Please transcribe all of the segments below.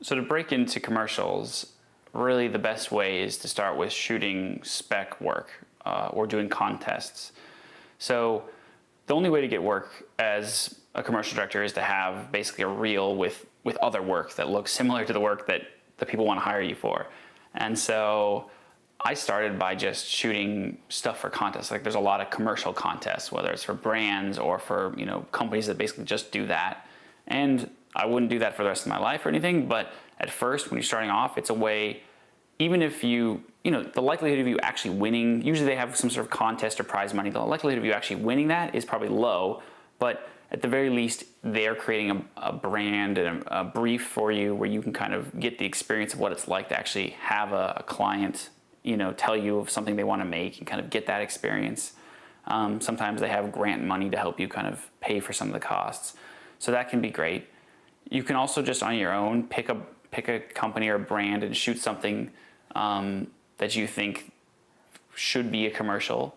So to break into commercials, really the best way is to start with shooting spec work or doing contests. So the only way to get work as a commercial director is to have basically a reel with other work that looks similar to the work that the people want to hire you for. And so I started by just shooting stuff for contests. Like there's a lot of commercial contests, whether it's for brands or for, you know, companies that basically just do that. And I wouldn't do that for the rest of my life or anything, but at first when you're starting off, it's a way, even if you know, the likelihood of you actually winning, usually they have some sort of contest or prize money, the likelihood of you actually winning that is probably low, but at the very least, they're creating a brand and a brief for you where you can kind of get the experience of what it's like to actually have a client, you know, tell you of something they want to make and kind of get that experience. Sometimes they have grant money to help you kind of pay for some of the costs. So that can be great. You can also just on your own pick a company or a brand and shoot something that you think should be a commercial.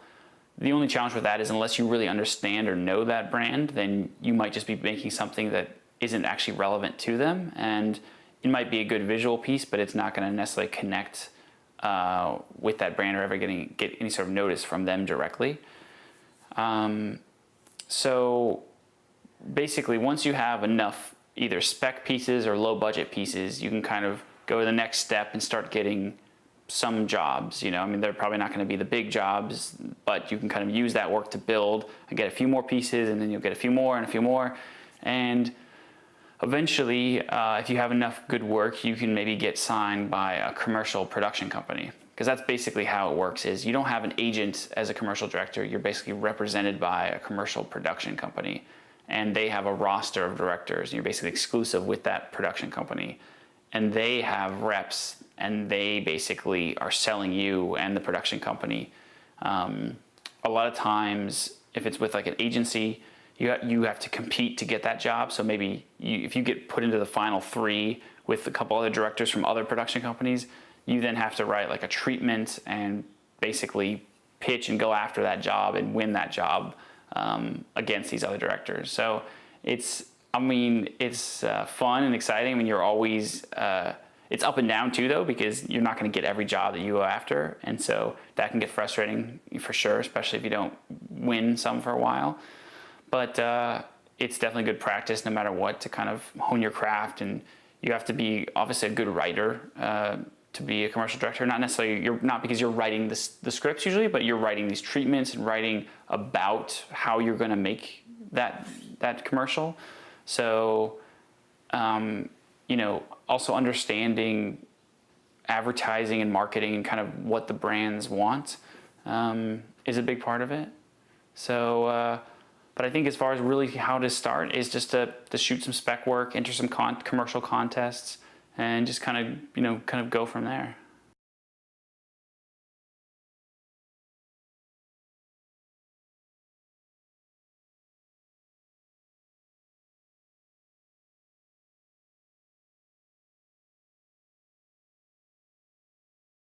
The only challenge with that is unless you really understand or know that brand, then you might just be making something that isn't actually relevant to them. And it might be a good visual piece, but it's not going to necessarily connect with that brand or ever get any sort of notice from them directly. So basically, once you have enough either spec pieces or low budget pieces, you can kind of go to the next step and start getting some jobs. You know, I mean, they're probably not going to be the big jobs, but you can kind of use that work to build and get a few more pieces, and then you'll get a few more and a few more. And eventually, if you have enough good work, you can maybe get signed by a commercial production company. Because that's basically how it works, is you don't have an agent as a commercial director, you're basically represented by a commercial production company. And they have a roster of directors, and you're basically exclusive with that production company. And they have reps, and they basically are selling you and the production company. A lot of times, if it's with like an agency, you have to compete to get that job. So maybe if you get put into the final 3 with a couple other directors from other production companies, you then have to write like a treatment and basically pitch and go after that job and win that job against these other directors. So it's fun and exciting. I mean, you're always, it's up and down too though, because you're not going to get every job that you go after. And so that can get frustrating for sure, especially if you don't win some for a while. But it's definitely good practice no matter what to kind of hone your craft. And you have to be obviously a good writer to be a commercial director. Not necessarily, not because you're writing the scripts usually, but you're writing these treatments and writing about how you're going to make that commercial. So, you know, also understanding advertising and marketing and kind of what the brands want is a big part of it. So, but I think as far as really how to start is just to shoot some spec work, enter some commercial contests, and just kind of go from there.